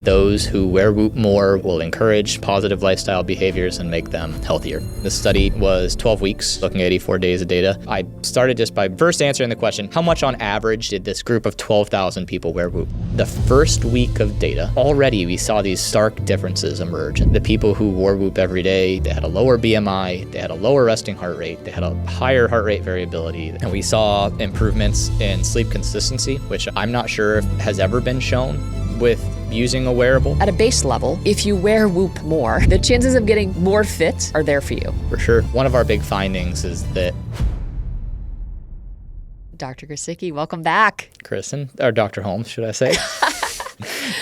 Those who wear Whoop more will encourage positive lifestyle behaviors and make them healthier. The study was 12 weeks, looking at 84 days of data. I started just by first answering the question, how much on average did this group of 12,000 people wear Whoop? The first week of data, already we saw these stark differences emerge. The people who wore Whoop every day, they had a lower BMI, they had a lower resting heart rate, they had a higher heart rate variability, and we saw improvements in sleep consistency, which I'm not sure if has ever been shown with using a wearable. At a base level, if you wear Whoop more, the chances of getting more fit are there for you. For sure. One of our big findings is that Dr. Grosicki, welcome back. Kristen, or Dr. Holmes, should I say?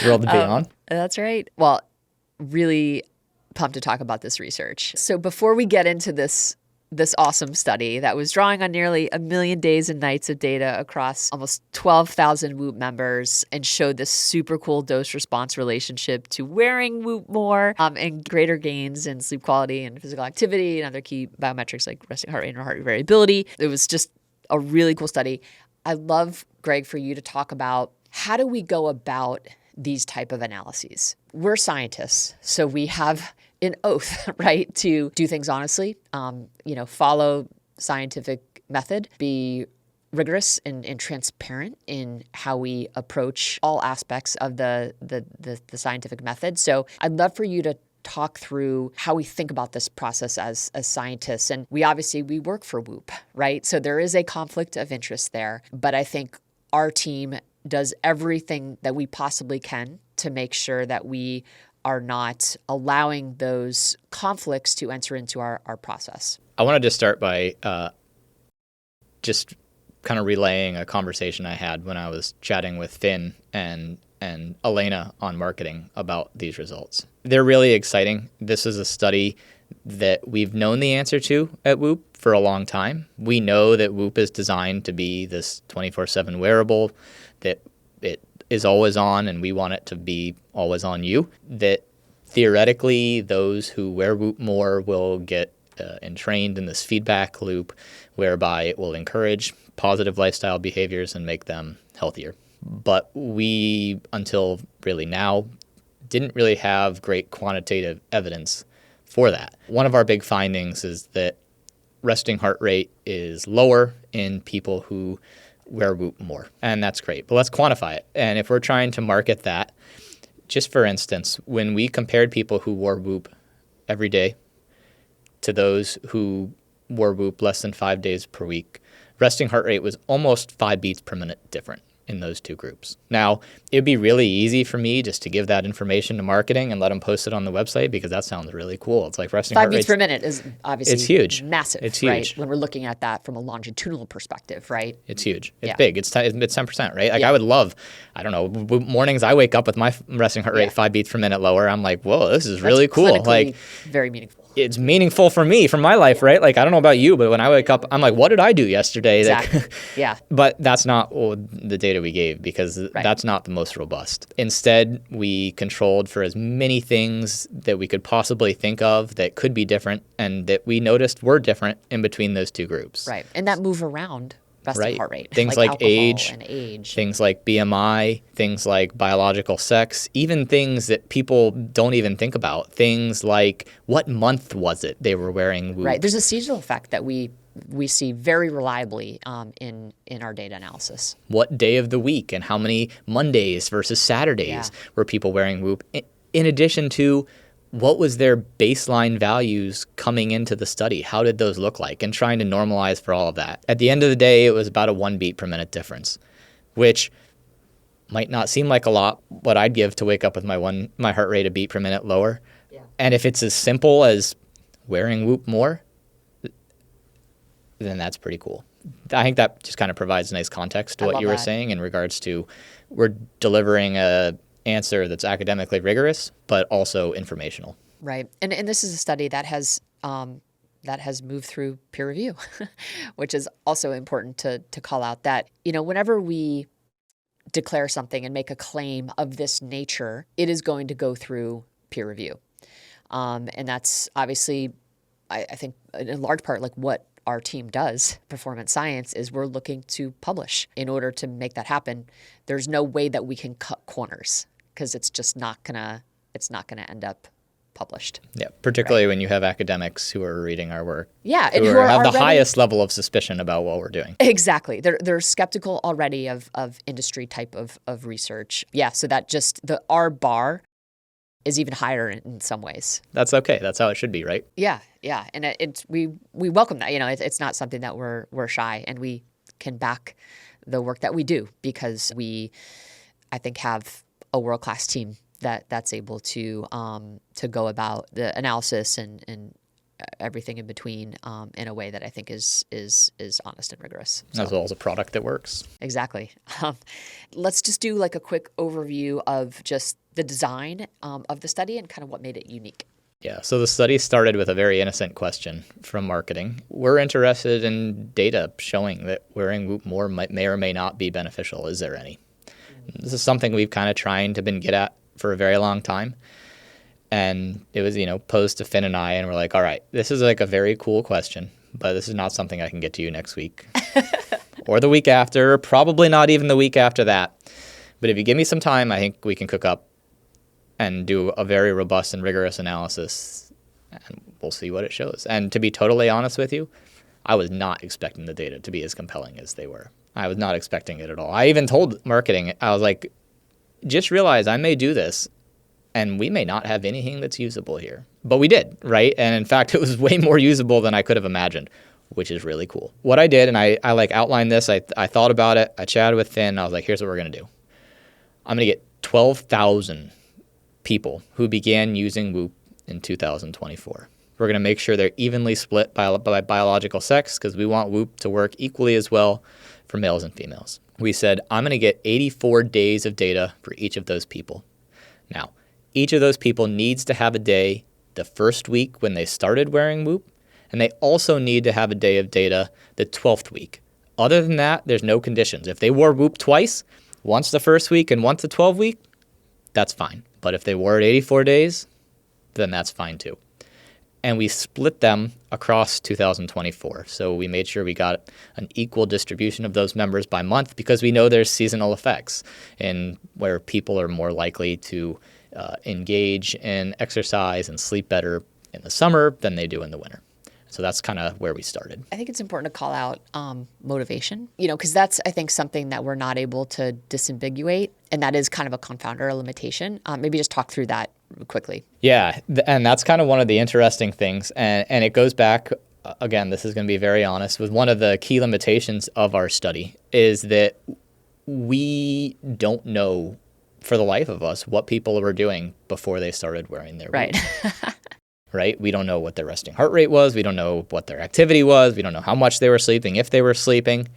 Thrilled to be on. That's right. Well, really pumped to talk about this research. So before we get into this awesome study that was drawing on nearly 1 million days and nights of data across almost 12,000 Whoop members and showed this super cool dose-response relationship to wearing Whoop more and greater gains in sleep quality and physical activity and other key biometrics like resting heart rate and heart rate variability. It was just a really cool study. I'd love, Greg, for you to talk about how do we go about these type of analyses? We're scientists, so we have an oath, right, to do things honestly, follow scientific method, be rigorous and transparent in how we approach all aspects of the scientific method. So I'd love for you to talk through how we think about this process as scientists. And we work for Whoop, right? So there is a conflict of interest there, but I think our team does everything that we possibly can to make sure that we are not allowing those conflicts to enter into our process. I want to just start by just kind of relaying a conversation I had when I was chatting with Finn and Elena on marketing about these results. They're really exciting. This is a study that we've known the answer to at Whoop for a long time. We know that Whoop is designed to be this 24/7 wearable, that it is always on, and we want it to be always on you, that theoretically those who wear Whoop more will get entrained in this feedback loop whereby it will encourage positive lifestyle behaviors and make them healthier. But we, until really now, didn't really have great quantitative evidence for that. One of our big findings is that resting heart rate is lower in people who wear Whoop more, and that's great. But let's quantify it. And if we're trying to market that, just for instance, when we compared people who wore Whoop every day to those who wore Whoop less than 5 days per week, resting heart rate was almost 5 beats per minute different in those two groups. Now, it'd be really easy for me just to give that information to marketing and let them post it on the website because that sounds really cool. It's like resting heart rate. 5 beats per minute is obviously it's huge. Massive, it's right? huge. When we're looking at that from a longitudinal perspective, right? It's huge. It's big. It's 10%, right? Like I would love, I don't know, mornings I wake up with my resting heart rate 5 beats per minute lower. I'm like, whoa, this is really cool. Like very meaningful. It's meaningful for me, for my life, right? Like, I don't know about you, but when I wake up, I'm like, what did I do yesterday? Exactly. Like, But that's not the data we gave because that's not the most robust. Instead, we controlled for as many things that we could possibly think of that could be different and that we noticed were different in between those two groups. Right. And that move around resting heart rate. Things like age, things like BMI, things like biological sex, even things that people don't even think about. Things like what month was it they were wearing Whoop? Right. There's a seasonal effect that we see very reliably in our data analysis. What day of the week and how many Mondays versus Saturdays were people wearing Whoop? In addition to what was their baseline values coming into the study? How did those look like? And trying to normalize for all of that. At the end of the day, it was about a 1 beat per minute difference, which might not seem like a lot, what I'd give to wake up with my heart rate a beat per minute lower. Yeah. And if it's as simple as wearing Whoop more, then that's pretty cool. I think that just kind of provides a nice context to what you were saying in regards to we're delivering a answer that's academically rigorous, but also informational. Right. And this is a study that has moved through peer review, which is also important to call out that, whenever we declare something and make a claim of this nature, it is going to go through peer review. And that's obviously, I think, in large part, like what our team does, performance science, is we're looking to publish. In order to make that happen, there's no way that we can cut corners, because it's just not gonna end up published. Yeah, particularly when you have academics who are reading our work. Yeah, and who have are the already, highest level of suspicion about what we're doing. Exactly. They're skeptical already of industry type of research. Yeah, so that just our bar is even higher in some ways. That's okay. That's how it should be, right? Yeah, and we welcome that. It's not something that we're shy, and we can back the work that we do because we, I think, have a world-class team that's able to go about the analysis and everything in between in a way that I think is honest and rigorous. So, as well as a product that works. Exactly. Let's just do like a quick overview of just the design of the study and kind of what made it unique. Yeah, so the study started with a very innocent question from marketing. We're interested in data showing that wearing Whoop more may or may not be beneficial. Is there any? This is something we've kind of trying to get at for a very long time. And it was, posed to Finn and I, and we're like, all right, this is like a very cool question, but this is not something I can get to you next week or the week after, or probably not even the week after that. But if you give me some time, I think we can cook up and do a very robust and rigorous analysis, and we'll see what it shows. And to be totally honest with you, I was not expecting the data to be as compelling as they were. I was not expecting it at all. I even told marketing, I was like, just realize I may do this, and we may not have anything that's usable here. But we did, right? And in fact, it was way more usable than I could have imagined, which is really cool. What I did, and I outlined this, I thought about it, I chatted with Finn, I was like, here's what we're going to do. I'm going to get 12,000 people who began using Whoop in 2024. We're going to make sure they're evenly split by biological sex because we want Whoop to work equally as well for males and females. We said, I'm going to get 84 days of data for each of those people. Now, each of those people needs to have a day the first week when they started wearing Whoop, and they also need to have a day of data the 12th week. Other than that, there's no conditions. If they wore Whoop twice, once the first week and once the 12th week, that's fine. But if they wore it 84 days, then that's fine too. And we split them across 2024. So we made sure we got an equal distribution of those members by month because we know there's seasonal effects in where people are more likely to engage in exercise and sleep better in the summer than they do in the winter. So that's kind of where we started. I think it's important to call out motivation, because that's, I think, something that we're not able to disambiguate. And that is kind of a confounder, a limitation. Maybe just talk through that quickly. Yeah, and that's kind of one of the interesting things. And it goes back, again, this is going to be very honest, with one of the key limitations of our study is that we don't know for the life of us what people were doing before they started wearing their Right. Right? We don't know what their resting heart rate was. We don't know what their activity was. We don't know how much they were sleeping, if they were sleeping.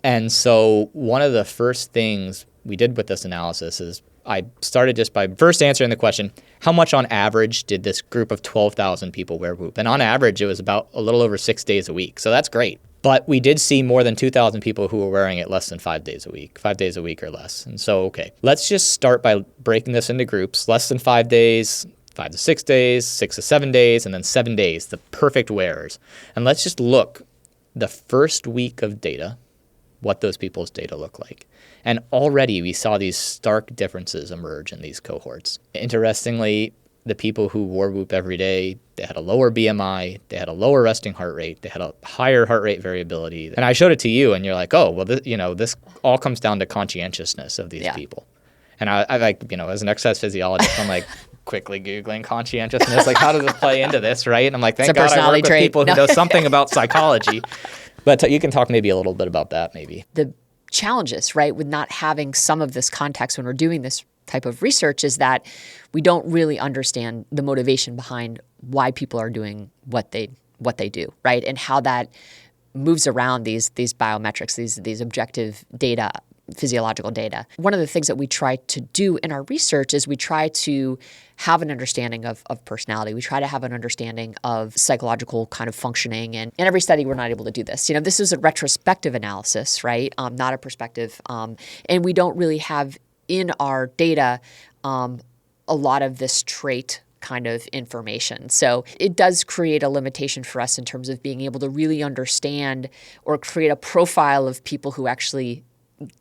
And so one of the first things we did with this analysis is I started just by first answering the question, how much on average did this group of 12,000 people wear Whoop? And on average, it was about a little over 6 days a week. So that's great. But we did see more than 2,000 people who were wearing it less than 5 days a week or less. And so, okay, let's just start by breaking this into groups, less than 5 days, 5 to 6 days, 6 to 7 days, and then 7 days, the perfect wearers. And let's just look the first week of data, what those people's data look like. And already we saw these stark differences emerge in these cohorts. Interestingly, the people who wore Whoop every day, they had a lower BMI, they had a lower resting heart rate, they had a higher heart rate variability. And I showed it to you, and you're like, oh, well, this all comes down to conscientiousness of these people. And I like, as an exercise physiologist, I'm like quickly Googling conscientiousness, like how does it play into this, right? And I'm like, thank God I work with people who know something about psychology. But you can talk maybe a little bit about that maybe. The challenges, right, with not having some of this context when we're doing this type of research is that we don't really understand the motivation behind why people are doing what they do, right? And how that moves around these biometrics, these objective data, physiological data. One of the things that we try to do in our research is we try to have an understanding of personality. We try to have an understanding of psychological kind of functioning. And in every study, we're not able to do this. This is a retrospective analysis, right? Not a perspective. And we don't really have in our data a lot of this trait kind of information. So it does create a limitation for us in terms of being able to really understand or create a profile of people who actually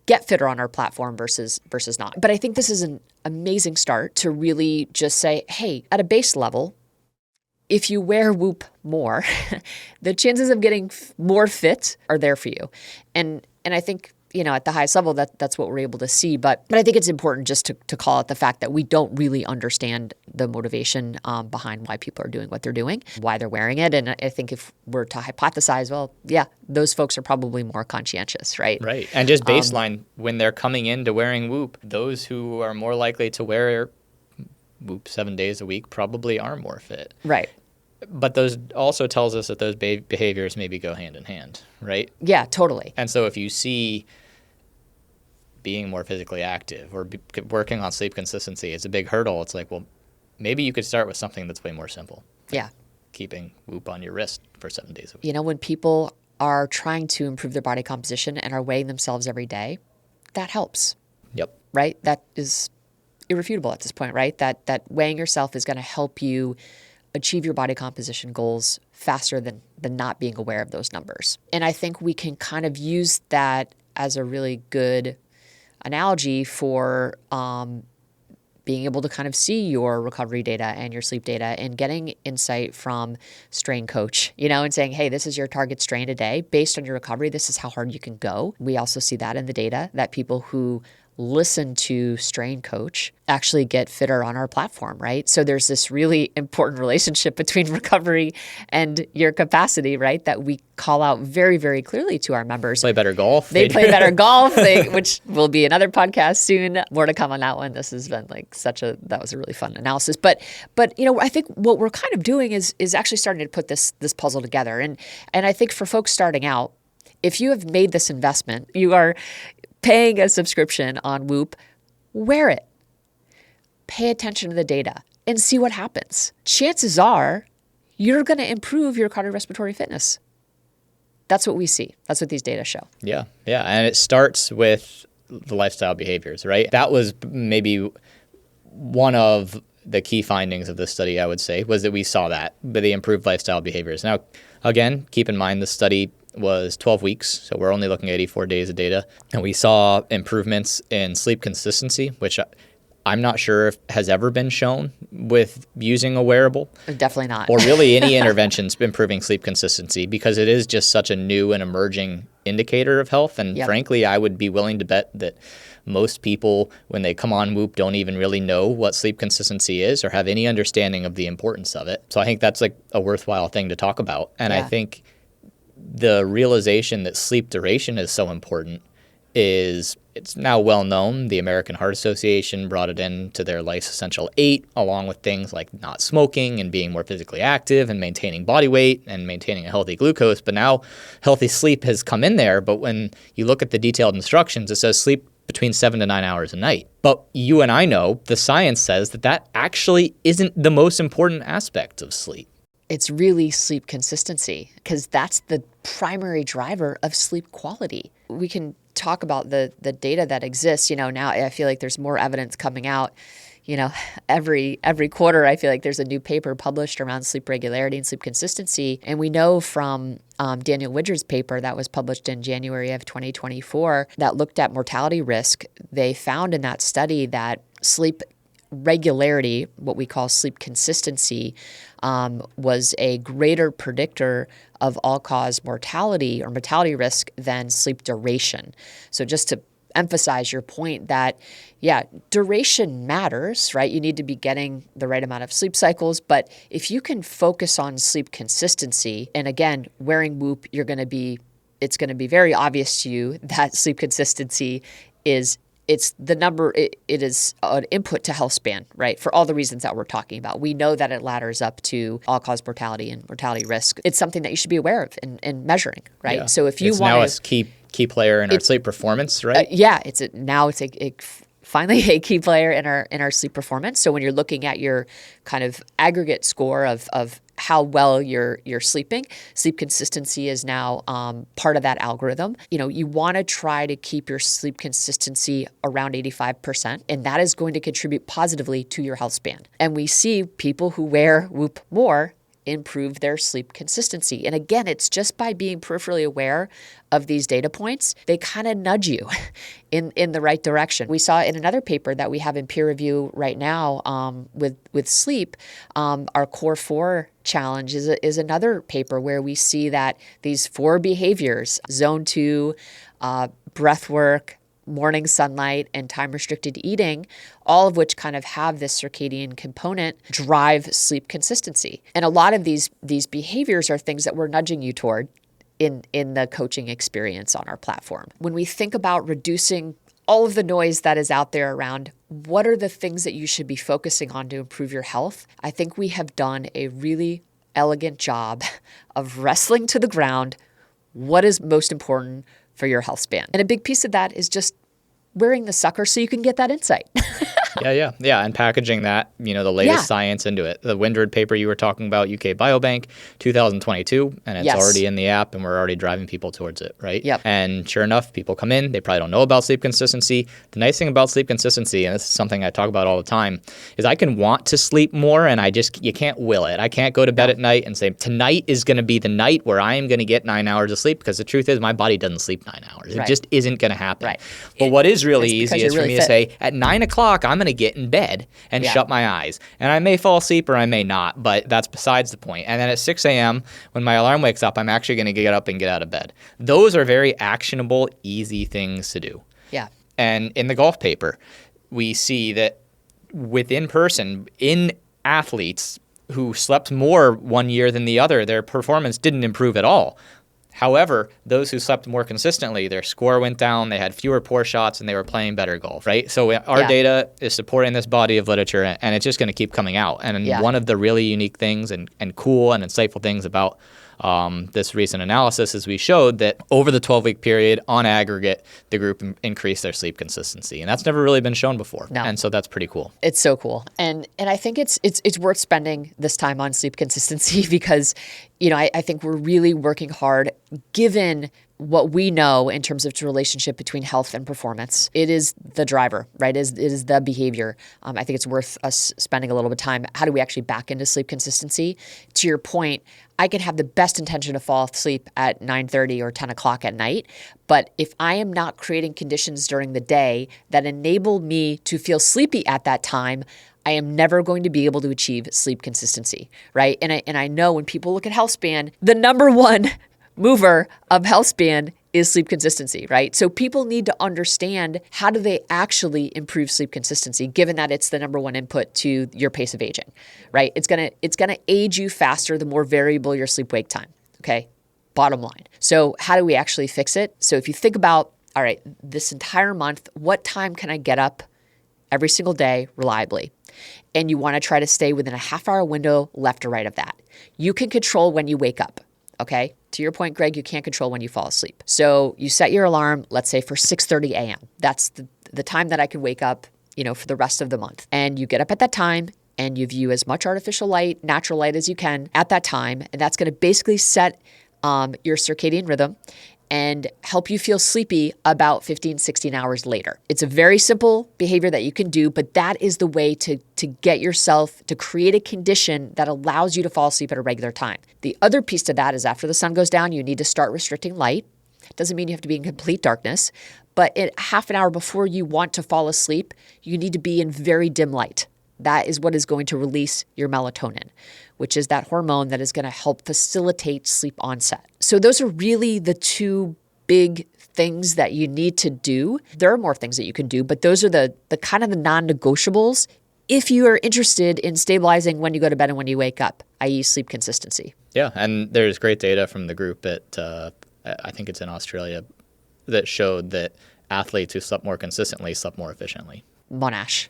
get fitter on our platform versus not. But I think this is amazing start to really just say, hey, at a base level, if you wear Whoop more, the chances of getting more fit are there for you. And I think, at the highest level, that's what we're able to see. But I think it's important just to call out the fact that we don't really understand the motivation behind why people are doing what they're doing, why they're wearing it. And I think if we're to hypothesize, well, yeah, those folks are probably more conscientious, right? Right. And just baseline, when they're coming into wearing Whoop, those who are more likely to wear Whoop 7 days a week probably are more fit. Right. But those also tells us that those behaviors maybe go hand in hand, right? Yeah, totally. And so if you see being more physically active or working on sleep consistency is a big hurdle, it's like, well, maybe you could start with something that's way more simple. Yeah. Keeping Whoop on your wrist for 7 days a week. When people are trying to improve their body composition and are weighing themselves every day, that helps. Yep. Right? That is irrefutable at this point, right? That weighing yourself is going to help you achieve your body composition goals faster than not being aware of those numbers. And I think we can kind of use that as a really good analogy for being able to kind of see your recovery data and your sleep data and getting insight from strain coach, and saying, hey, this is your target strain today. Based on your recovery, this is how hard you can go. We also see that in the data that people who listen to strain coach actually get fitter on our platform, right? So there's this really important relationship between recovery and your capacity, right? That we call out very, very clearly to our members. Play better golf. They play better golf, which will be another podcast soon. More to come on that one. This has been that was a really fun analysis. But I think what we're kind of doing is actually starting to put this puzzle together. And I think for folks starting out, if you have made this investment, you are paying a subscription on Whoop, wear it. Pay attention to the data and see what happens. Chances are you're going to improve your cardiorespiratory fitness. That's what we see. That's what these data show. Yeah. And it starts with the lifestyle behaviors, right? That was maybe one of the key findings of this study, I would say, was that we saw that, but the improved lifestyle behaviors. Now, again, keep in mind the study was 12 weeks, so we're only looking at 84 days of data. And we saw improvements in sleep consistency, which I'm not sure if has ever been shown with using a wearable. Definitely not. Or really any interventions improving sleep consistency, because it is just such a new and emerging indicator of health. And frankly, I would be willing to bet that most people, when they come on Whoop, don't even really know what sleep consistency is or have any understanding of the importance of it. So I think that's like a worthwhile thing to talk about. And I think the realization that sleep duration is so important it's now well known. The American Heart Association brought it into their Life's Essential 8, along with things like not smoking and being more physically active and maintaining body weight and maintaining a healthy glucose. But now healthy sleep has come in there. But when you look at the detailed instructions, it says sleep between 7 to 9 hours a night. But you and I know the science says that actually isn't the most important aspect of sleep. It's really sleep consistency, because that's the primary driver of sleep quality. We can talk about the data that exists. Now I feel like there's more evidence coming out. Every quarter, I feel like there's a new paper published around sleep regularity and sleep consistency. And we know from Daniel Widger's paper that was published in January of 2024 that looked at mortality risk. They found in that study that sleep regularity, what we call sleep consistency, was a greater predictor of all-cause mortality or mortality risk than sleep duration. So just to emphasize your point that, duration matters, right? You need to be getting the right amount of sleep cycles. But if you can focus on sleep consistency, and again, wearing Whoop, it's going to be very obvious to you that sleep consistency is the number, it is an input to healthspan, right? For all the reasons that we're talking about. We know that it ladders up to all-cause mortality and mortality risk. It's something that you should be aware of and measuring, right? Yeah. So if you want to... It's now a key player in our sleep performance, right? It's finally a key player in our sleep performance. So when you're looking at your kind of aggregate score of how well you're sleeping, sleep consistency is now part of that algorithm. You want to try to keep your sleep consistency around 85%, and that is going to contribute positively to your health span. And we see people who wear Whoop more improve their sleep consistency. And again, it's just by being peripherally aware of these data points, they kind of nudge you in the right direction. We saw in another paper that we have in peer review right now with sleep, our Core 4 challenge is another paper where we see that these 4 behaviors, zone 2, breath work, morning sunlight, and time-restricted eating, all of which kind of have this circadian component, drive sleep consistency. And a lot of these behaviors are things that we're nudging you toward in the coaching experience on our platform. When we think about reducing all of the noise that is out there around what are the things that you should be focusing on to improve your health, I think we have done a really elegant job of wrestling to the ground what is most important for your health span. And a big piece of that is just wearing the sucker so you can get that insight. Yeah. And packaging that, the latest science into it. The Windward paper you were talking about, UK Biobank, 2022, and it's already in the app, and we're already driving people towards it, right? Yep. And sure enough, people come in, they probably don't know about sleep consistency. The nice thing about sleep consistency, and this is something I talk about all the time, is I can want to sleep more, and you can't will it. I can't go to bed at night and say, tonight is going to be the night where I am going to get 9 hours of sleep, because the truth is my body doesn't sleep 9 hours. It just isn't going to happen. Right. But what is really easy is for me to say, at 9 o'clock, I'm going to get in bed and shut my eyes. And I may fall asleep or I may not, but that's besides the point. And then at 6 a.m., when my alarm wakes up, I'm actually going to get up and get out of bed. Those are very actionable, easy things to do. Yeah. And in the golf paper, we see that in athletes who slept more one year than the other, their performance didn't improve at all. However, those who slept more consistently, their score went down, they had fewer poor shots, and they were playing better golf, right? So our data is supporting this body of literature, and it's just going to keep coming out. And one of the really unique things and cool and insightful things about this recent analysis is we showed that over the 12-week period, on aggregate, the group increased their sleep consistency. And that's never really been shown before. No. And so that's pretty cool. It's so cool. And I think it's worth spending this time on sleep consistency because, I think we're really working hard given what we know in terms of the relationship between health and performance. It is the driver, right? It is the behavior. I think it's worth us spending a little bit of time. How do we actually back into sleep consistency? To your point, I can have the best intention to fall asleep at 9:30 or 10 o'clock at night, but if I am not creating conditions during the day that enable me to feel sleepy at that time, I am never going to be able to achieve sleep consistency, right? And I know when people look at healthspan, the number one mover of healthspan is sleep consistency, right? So people need to understand how do they actually improve sleep consistency, given that it's the number one input to your pace of aging, right? It's gonna age you faster the more variable your sleep-wake time, okay? Bottom line. So how do we actually fix it? So if you think about, all right, this entire month, what time can I get up every single day reliably? And you want to try to stay within a half-hour window left or right of that. You can control when you wake up. Okay. To your point, Greg, you can't control when you fall asleep. So you set your alarm, let's say for 6:30 a.m. That's the time that I can wake up, for the rest of the month. And you get up at that time and you view as much artificial light, natural light as you can at that time. And that's going to basically set your circadian rhythm and help you feel sleepy about 15, 16 hours later. It's a very simple behavior that you can do, but that is the way to get yourself to create a condition that allows you to fall asleep at a regular time. The other piece to that is after the sun goes down, you need to start restricting light. Doesn't mean you have to be in complete darkness, but at half an hour before you want to fall asleep, you need to be in very dim light. That is what is going to release your melatonin, which is that hormone that is going to help facilitate sleep onset. So those are really the two big things that you need to do. There are more things that you can do, but those are the kind of the non-negotiables if you are interested in stabilizing when you go to bed and when you wake up, i.e. sleep consistency. Yeah, and there's great data from the group at, I think it's in Australia, that showed that athletes who slept more consistently slept more efficiently. Monash,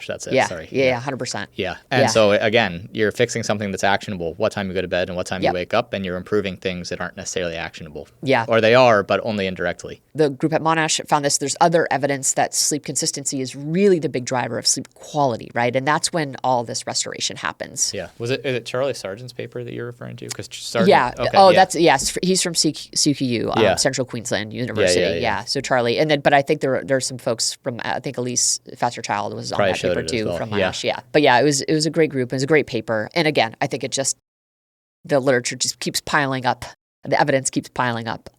that's it. Yeah. Sorry. Yeah, 100%. Yeah. And so again, you're fixing something that's actionable, what time you go to bed and what time you wake up, and you're improving things that aren't necessarily actionable. Yeah. Or they are, but only indirectly. The group at Monash found this. There's other evidence that sleep consistency is really the big driver of sleep quality, right? And that's when all this restoration happens. Yeah. Is it Charlie Sargent's paper that you're referring to? Because Sargent. Okay, that's, yes. He's from CQU, Central Queensland University. Yeah. So Charlie, but I think there's some folks from, I think Elise Faster-Child was on that paper too from Monash. Yeah. But yeah, it was a great group. It was a great paper. And again, I think it just the literature just keeps piling up. The evidence keeps piling up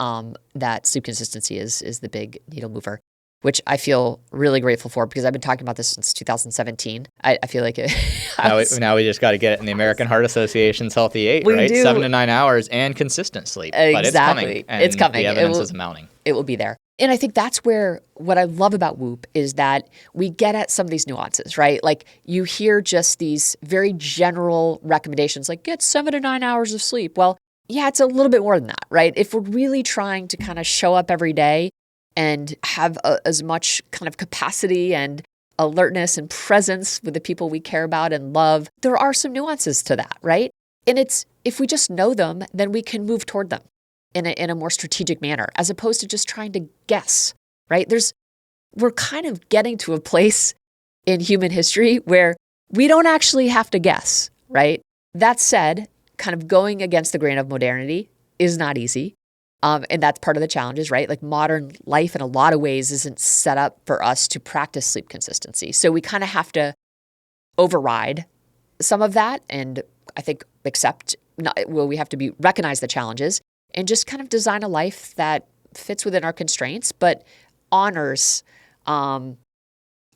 that sleep consistency is the big needle mover, which I feel really grateful for because I've been talking about this since 2017. I feel like it. Now we just got to get it in the American Heart Association's Healthy 8, right? do. 7 to 9 hours and consistent sleep. Exactly. But it's coming. And it's coming. The evidence is mounting. It will be there. And I think that's where what I love about Whoop is that we get at some of these nuances, right? Like you hear just these very general recommendations like get 7 to 9 hours of sleep. Well, yeah, it's a little bit more than that, right? If we're really trying to kind of show up every day and have as much kind of capacity and alertness and presence with the people we care about and love, there are some nuances to that, right? And it's if we just know them, then we can move toward them in a more strategic manner, as opposed to just trying to guess, right? We're kind of getting to a place in human history where we don't actually have to guess, right? That said, kind of going against the grain of modernity is not easy. And that's part of the challenges, right? Like modern life in a lot of ways isn't set up for us to practice sleep consistency. So we kind of have to override some of that and I think we have to recognize the challenges and just kind of design a life that fits within our constraints, but honors our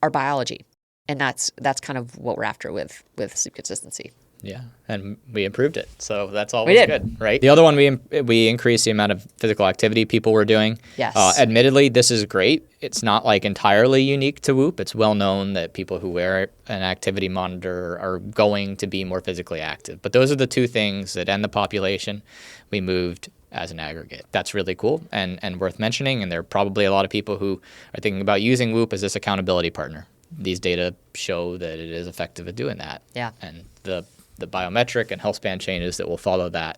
biology. And that's kind of what we're after with sleep consistency. Yeah, and we improved it. So that's all good, right? The other one, we increased the amount of physical activity people were doing. Yes. Admittedly, this is great. It's not like entirely unique to Whoop. It's well known that people who wear an activity monitor are going to be more physically active. But those are the two things that end the population. We moved as an aggregate. That's really cool and worth mentioning. And there are probably a lot of people who are thinking about using Whoop as this accountability partner. These data show that it is effective at doing that. Yeah. And the biometric and healthspan changes that will follow that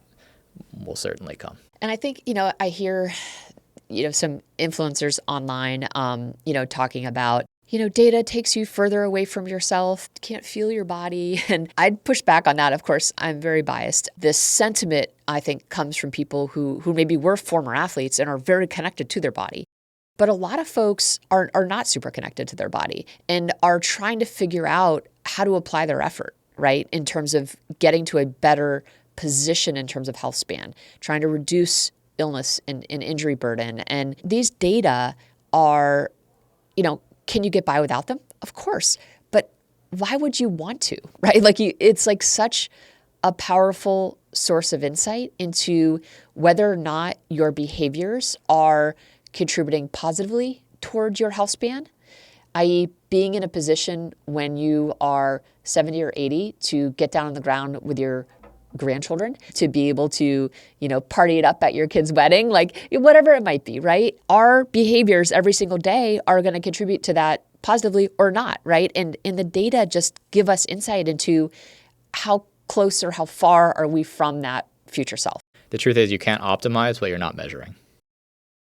will certainly come. And I think, I hear, some influencers online, talking about, data takes you further away from yourself, can't feel your body. And I'd push back on that. Of course, I'm very biased. This sentiment, I think, comes from people who maybe were former athletes and are very connected to their body. But a lot of folks are not super connected to their body and are trying to figure out how to apply their effort, right? In terms of getting to a better position in terms of health span, trying to reduce illness and injury burden. And these data are, can you get by without them? Of course. But why would you want to, right? It's like such a powerful source of insight into whether or not your behaviors are contributing positively towards your health span, i.e. being in a position when you are 70 or 80 to get down on the ground with your grandchildren, to be able to, party it up at your kid's wedding, like whatever it might be, right? Our behaviors every single day are going to contribute to that positively or not, right? And the data just give us insight into how close or how far are we from that future self. The truth is you can't optimize what you're not measuring.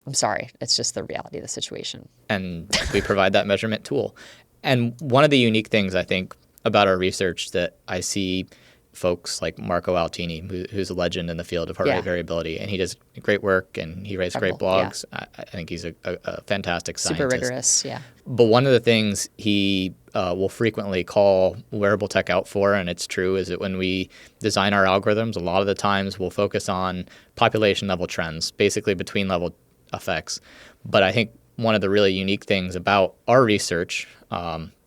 I'm sorry. It's just the reality of the situation. And we provide that measurement tool. And one of the unique things, I think, about our research that I see folks like Marco Altini, who's a legend in the field of heart rate variability, and he does great work and he writes great blogs. Yeah. I think he's a fantastic scientist. Super rigorous, yeah. But one of the things he will frequently call wearable tech out for, and it's true, is that when we design our algorithms, a lot of the times we'll focus on population level trends, basically between level effects. But I think one of the really unique things about our research,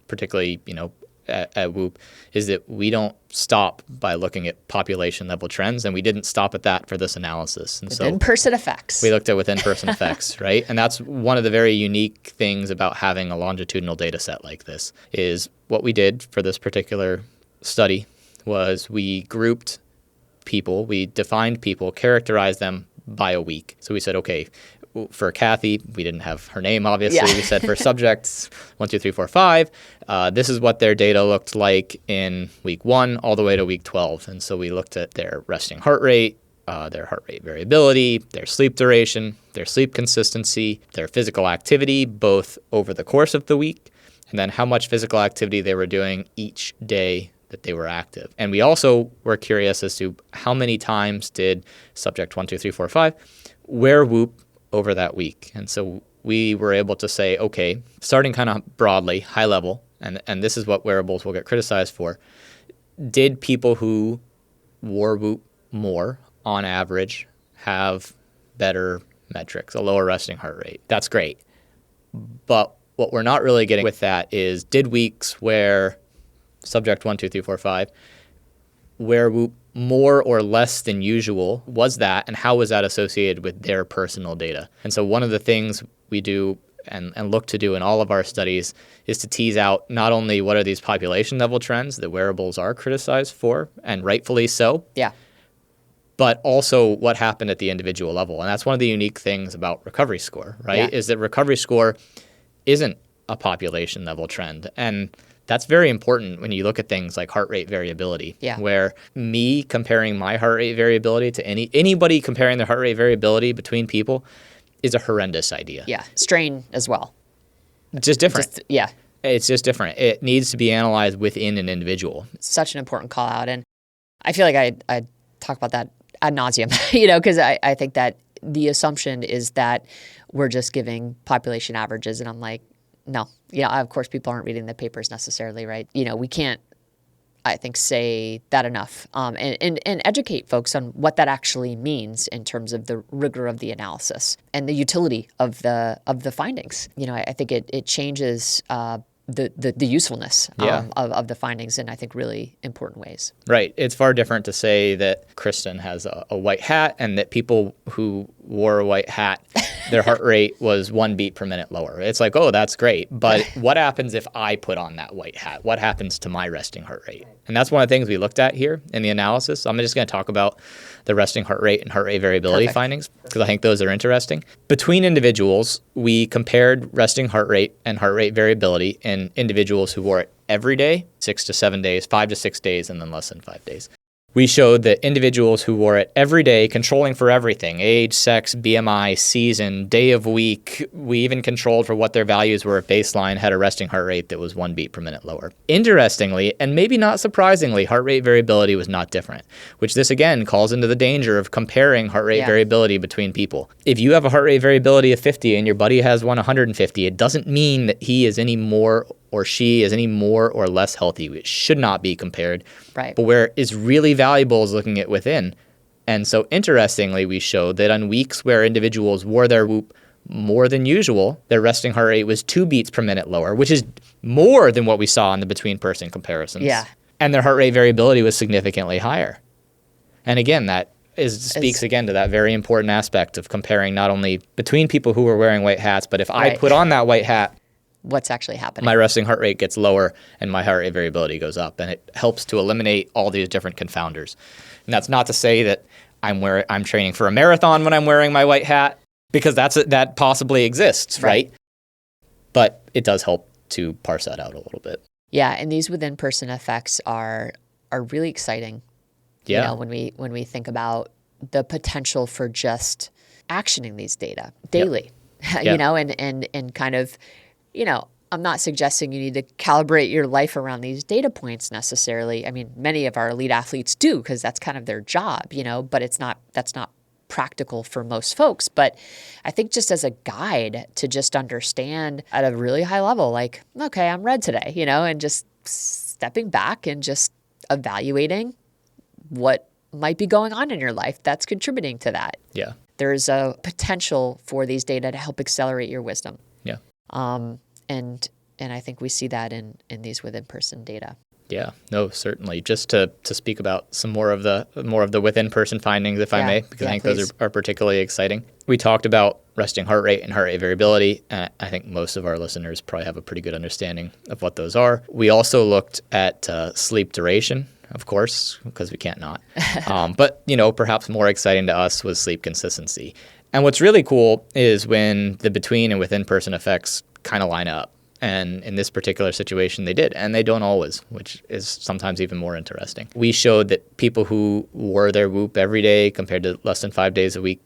particularly, at Whoop, is that we don't stop by looking at population level trends, and we didn't stop at that for this analysis. And within-person effects. We looked at within-person effects, right? And that's one of the very unique things about having a longitudinal data set like this, is what we did for this particular study was we grouped people, we defined people, characterized them by a week. So we said, okay, for Kathy, we didn't have her name, obviously. Yeah. We said for subjects 1, 2, 3, 4, 5, this is what their data looked like in week 1 all the way to week 12. And so we looked at their resting heart rate, their heart rate variability, their sleep duration, their sleep consistency, their physical activity, both over the course of the week, and then how much physical activity they were doing each day that they were active. And we also were curious as to how many times did subject 1, 2, 3, 4, 5 wear Whoop over that week. And so we were able to say, okay, starting kind of broadly, high level, and this is what wearables will get criticized for, did people who wore Whoop more on average have better metrics, a lower resting heart rate. That's great. But what we're not really getting with that is, did weeks where subject 1, 2, 3, 4, 5, where more or less than usual was that, and how was that associated with their personal data? And so one of the things we do and look to do in all of our studies is to tease out not only what are these population level trends that wearables are criticized for, and rightfully so, Yeah. but also what happened at the individual level. And that's one of the unique things about recovery score, right? Yeah. Is that recovery score isn't a population level trend. And that's very important when you look at things like heart rate variability, Yeah. where me comparing my heart rate variability to anybody comparing their heart rate variability between people is a horrendous idea. Yeah. Strain as well. It's just different. Yeah. It's just different. It needs to be analyzed within an individual. Such an important call out. And I feel like I talk about that ad nauseum, because I think that the assumption is that we're just giving population averages. And I'm like, no, of course, people aren't reading the papers necessarily, right? We can't, I think, say that enough, and educate folks on what that actually means in terms of the rigor of the analysis and the utility of the findings. I think it changes the usefulness of the findings in, I think, really important ways. Right. It's far different to say that Kristen has a white hat and that people who wore a white hat, their heart rate was 1 beat per minute lower. It's like, oh, that's great. But what happens if I put on that white hat? What happens to my resting heart rate? And that's one of the things we looked at here in the analysis. I'm just going to talk about the resting heart rate and heart rate variability findings because I think those are interesting. Between individuals, we compared resting heart rate and heart rate variability in individuals who wore it every day, 6 to 7 days, 5 to 6 days, and then less than 5 days. We showed that individuals who wore it every day, controlling for everything, age, sex, BMI, season, day of week, we even controlled for what their values were at baseline, had a resting heart rate that was 1 beat per minute lower. Interestingly, and maybe not surprisingly, heart rate variability was not different, which this again calls into the danger of comparing heart rate variability between people. If you have a heart rate variability of 50 and your buddy has 150, it doesn't mean that he is any more or she is any more or less healthy. It should not be compared. Right. But where it's really valuable is looking at within. And so interestingly, we showed that on weeks where individuals wore their Whoop more than usual, their resting heart rate was 2 beats per minute lower, which is more than what we saw in the between-person comparisons. Yeah. And their heart rate variability was significantly higher. And again, that speaks again to that very important aspect of comparing not only between people who were wearing white hats, but if I put on that white hat, what's actually happening. My resting heart rate gets lower and my heart rate variability goes up, and it helps to eliminate all these different confounders. And that's not to say that I'm training for a marathon when I'm wearing my white hat, because that possibly exists, right? But it does help to parse that out a little bit. Yeah, and these within-person effects are really exciting. Yeah. When we think about the potential for just actioning these data daily, and kind of. I'm not suggesting you need to calibrate your life around these data points necessarily. I mean, many of our elite athletes do because that's kind of their job, but that's not practical for most folks. But I think just as a guide to just understand at a really high level, like, okay, I'm red today, and just stepping back and just evaluating what might be going on in your life that's contributing to that. Yeah. There's a potential for these data to help accelerate your wisdom. Yeah. And I think we see that in these within-person data. Yeah, no, certainly. Just to speak about some more of the within-person findings, if I may, because I think those are particularly exciting. We talked about resting heart rate and heart rate variability. I think most of our listeners probably have a pretty good understanding of what those are. We also looked at sleep duration, of course, because we can't not. But perhaps more exciting to us was sleep consistency. And what's really cool is when the between and within-person effects kind of line up. And in this particular situation, they did. And they don't always, which is sometimes even more interesting. We showed that people who wore their Whoop every day compared to less than 5 days a week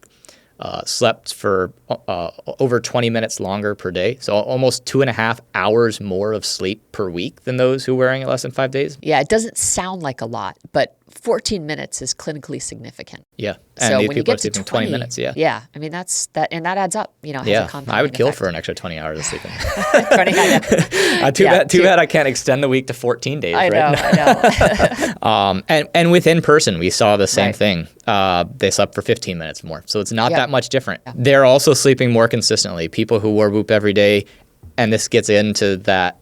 slept for over 20 minutes longer per day. So almost 2.5 hours more of sleep per week than those who were wearing it less than 5 days. Yeah, it doesn't sound like a lot, but 14 minutes is clinically significant. Yeah. And So these when you people are get to sleeping 20 20 minutes. Yeah. Yeah. I mean, that's that, and that adds up, has a Yeah. compounding I would kill effect. for an extra 20 hours of sleeping. 20, I know. Too bad I can't extend the week to 14 days, I know, right? I know. And with in-person, we saw the same Right. thing. They slept for 15 minutes more. So it's not Yep. that much different. They're also sleeping more consistently. People who wore Whoop every day, and this gets into that,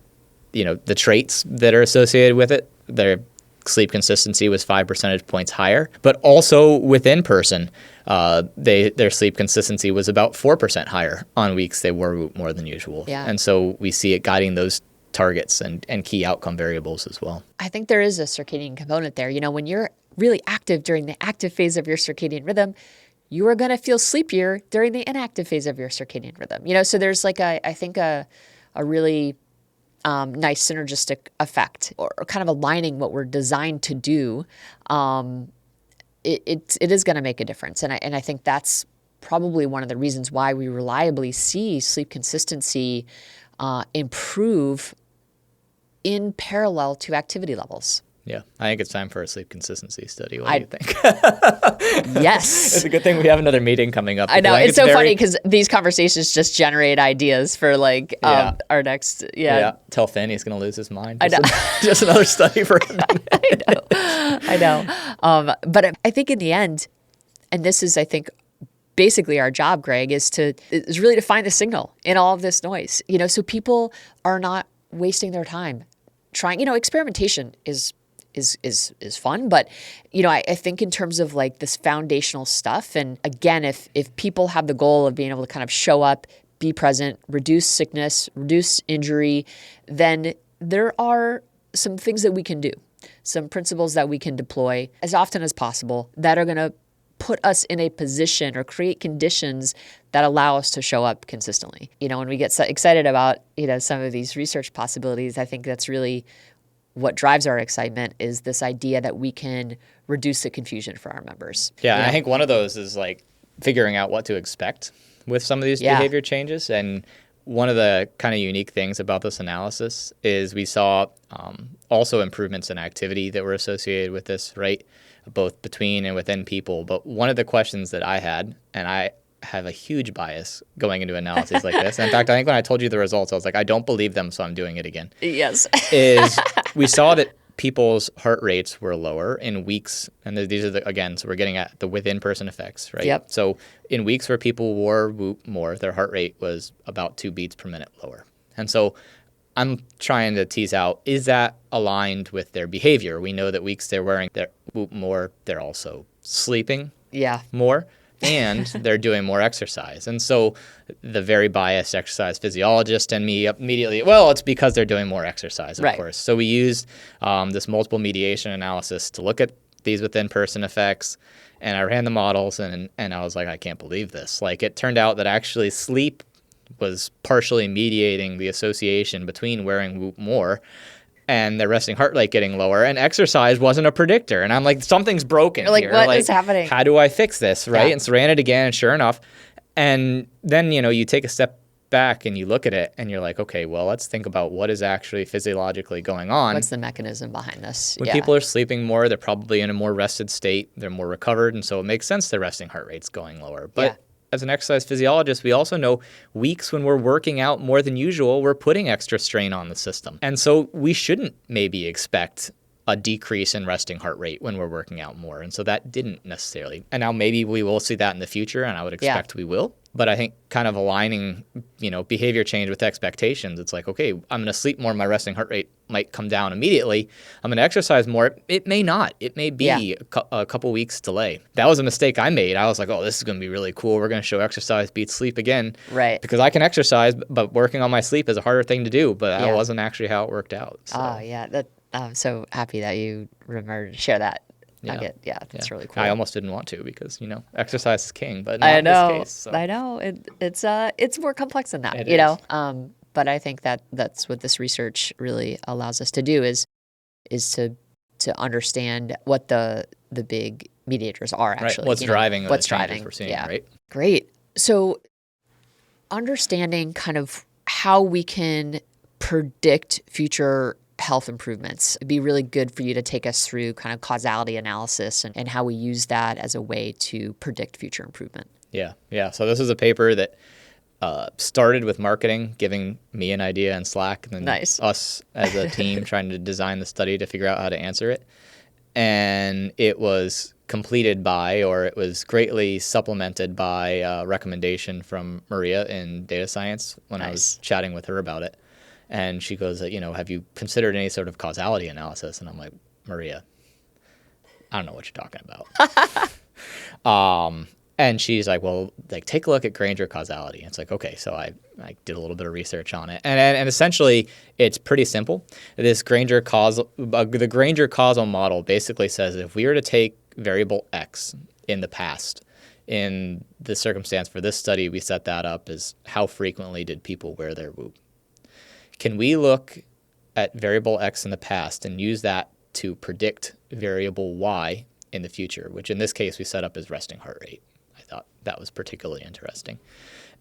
the traits that are associated with it. Their sleep consistency was 5 percentage points higher. But also with in-person, their sleep consistency was about 4% higher on weeks they wore Whoop more than usual. Yeah. And so we see it guiding those targets and key outcome variables as well. I think there is a circadian component there. When you're really active during the active phase of your circadian rhythm, you are going to feel sleepier during the inactive phase of your circadian rhythm. So there's like I think a really nice synergistic effect, or kind of aligning what we're designed to do. It is going to make a difference, and I think that's probably one of the reasons why we reliably see sleep consistency improve in parallel to activity levels. Yeah, I think it's time for a sleep consistency study. What do you think? Yes. It's a good thing we have another meeting coming up. I know. think It's so funny because these conversations just generate ideas for our next. Yeah. Tell Finn he's going to lose his mind. I know. Just another study for him. I know. But I think in the end, and this is, I think, basically our job, Greg, is really to find the signal in all of this noise. So people are not wasting their time trying. Experimentation is fun, but I think in terms of like this foundational stuff, and again, if people have the goal of being able to kind of show up, be present, reduce sickness, reduce injury, then there are some things that we can do, some principles that we can deploy as often as possible that are going to put us in a position or create conditions that allow us to show up consistently. When we get so excited about some of these research possibilities, I think that's really what drives our excitement, is this idea that we can reduce the confusion for our members. Yeah, I think one of those is like figuring out what to expect with some of these behavior changes. And one of the kind of unique things about this analysis is we saw also improvements in activity that were associated with this, right? Both between and within people. But one of the questions that I had, and I have a huge bias going into analyses like this. And in fact, I think when I told you the results, I was like, I don't believe them, so I'm doing it again. Yes. Is we saw that people's heart rates were lower in weeks, and these are so we're getting at the within-person effects, right? Yep. So in weeks where people wore Whoop more, their heart rate was about 2 beats per minute lower. And so I'm trying to tease out, is that aligned with their behavior? We know that weeks they're wearing their Whoop more, they're also sleeping more. And they're doing more exercise. And so the very biased exercise physiologist and me immediately, it's because they're doing more exercise, of course. So we used this multiple mediation analysis to look at these within-person effects, and I ran the models, and I was like, I can't believe this. Like, it turned out that actually sleep was partially mediating the association between wearing Whoop more and their resting heart rate getting lower, and exercise wasn't a predictor. And I'm like, something's broken here. What is happening? How do I fix this, right? Yeah. And so ran it again, and sure enough. And then, you take a step back and you look at it, and you're like, okay, well, let's think about what is actually physiologically going on. What's the mechanism behind this? When people are sleeping more, they're probably in a more rested state. They're more recovered, and so it makes sense their resting heart rate's going lower. But as an exercise physiologist, we also know weeks when we're working out more than usual, we're putting extra strain on the system. And so we shouldn't maybe expect a decrease in resting heart rate when we're working out more. And so that didn't necessarily. And now maybe we will see that in the future, and I would expect we will. But I think kind of aligning, behavior change with expectations, it's like, okay, I'm going to sleep more, my resting heart rate might come down immediately. I'm going to exercise more. It may not. It may be a couple weeks delay. That was a mistake I made. I was like, oh, this is going to be really cool. We're going to show exercise beats sleep again. Right. Because I can exercise, but working on my sleep is a harder thing to do. But that wasn't actually how it worked out. So. Oh, yeah. I'm so happy that you remembered to share that. That's really cool. I almost didn't want to because, exercise is king, but not in this case. So. I know. It's more complex than that, it is. But I think that's what this research really allows us to do is to understand what the big mediators are actually. Right. What's driving the changes driving we're seeing, right? Great. So understanding kind of how we can predict future health improvements. It'd be really good for you to take us through kind of causality analysis and how we use that as a way to predict future improvement. Yeah. So this is a paper that started with marketing, giving me an idea in Slack, and then us as a team trying to design the study to figure out how to answer it. And it was completed by, or it was greatly supplemented by a recommendation from Maria in data science when I was chatting with her about it. And she goes, have you considered any sort of causality analysis? And I'm like, Maria, I don't know what you're talking about. And she's like, well, take a look at Granger causality. And it's like, okay, so I did a little bit of research on it. And essentially, it's pretty simple. The Granger causal model basically says if we were to take variable X in the past, in the circumstance for this study, we set that up as how frequently did people wear their Whoop. Can we look at variable X in the past and use that to predict variable Y in the future, which in this case we set up as resting heart rate? I thought that was particularly interesting.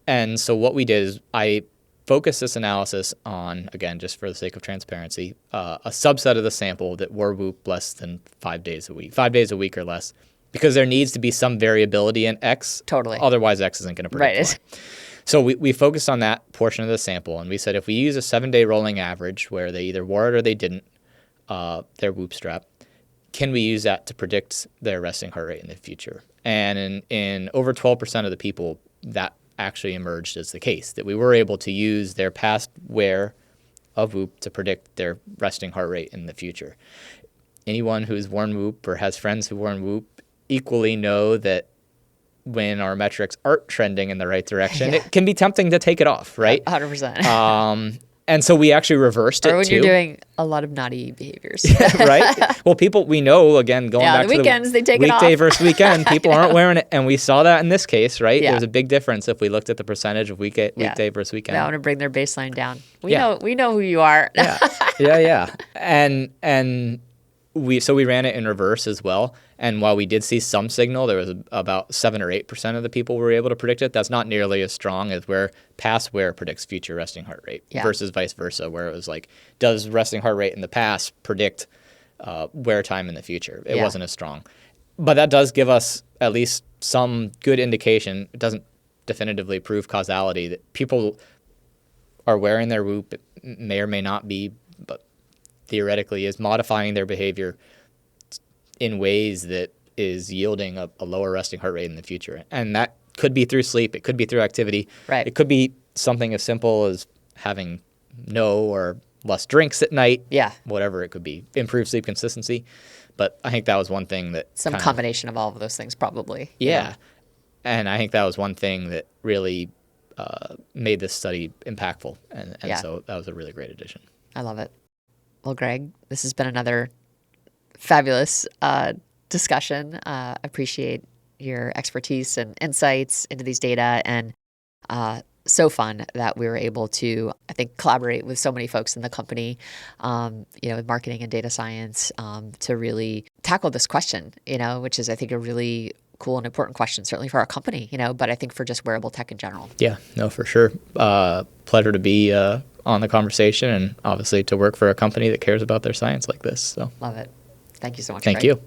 And so what we did is I focused this analysis on, again, just for the sake of transparency, a subset of the sample that wore Whoop less than 5 days a week or less, because there needs to be some variability in X. Totally. Otherwise, X isn't going to predict Y. So we focused on that portion of the sample, and we said if we use a 7-day rolling average where they either wore it or they didn't, their Whoop strap, can we use that to predict their resting heart rate in the future? And in over 12% of the people, that actually emerged as the case, that we were able to use their past wear of Whoop to predict their resting heart rate in the future. Anyone who's worn Whoop or has friends who've worn Whoop equally know that when our metrics aren't trending in the right direction, it can be tempting to take it off, right? 100%. And so we actually reversed it, or when too. You're doing a lot of naughty behaviors. Right? Well, we know, again, going back the to weekends, they take the it off. weekday versus weekend, people aren't wearing it. And we saw that in this case, right? Yeah. There was a big difference if we looked at the percentage of weekday versus weekend. I want to bring their baseline down. We know who you are. Yeah. And we ran it in reverse as well. And while we did see some signal, there was about 7 or 8% of the people were able to predict it. That's not nearly as strong as where past wear predicts future resting heart rate versus vice versa, where it was like, does resting heart rate in the past predict wear time in the future? It wasn't as strong. But that does give us at least some good indication. It doesn't definitively prove causality that people are wearing their Whoop. It may or may not be, but theoretically is modifying their behavior in ways that is yielding a lower resting heart rate in the future. And that could be through sleep. It could be through activity. Right. It could be something as simple as having no or less drinks at night. Yeah. Whatever it could be. Improved sleep consistency. But I think that was one thing that some combination of all of those things probably. Yeah. And I think that was one thing that really made this study impactful. And so that was a really great addition. I love it. Well, Greg, this has been another fabulous discussion. Appreciate your expertise and insights into these data, and so fun that we were able to, I think, collaborate with so many folks in the company, with marketing and data science, to really tackle this question, which is, I think, a really cool and important question, certainly for our company, but I think for just wearable tech in general. Yeah, no, for sure. Pleasure to be on the conversation, and obviously to work for a company that cares about their science like this. So love it. Thank you so much. Thank you.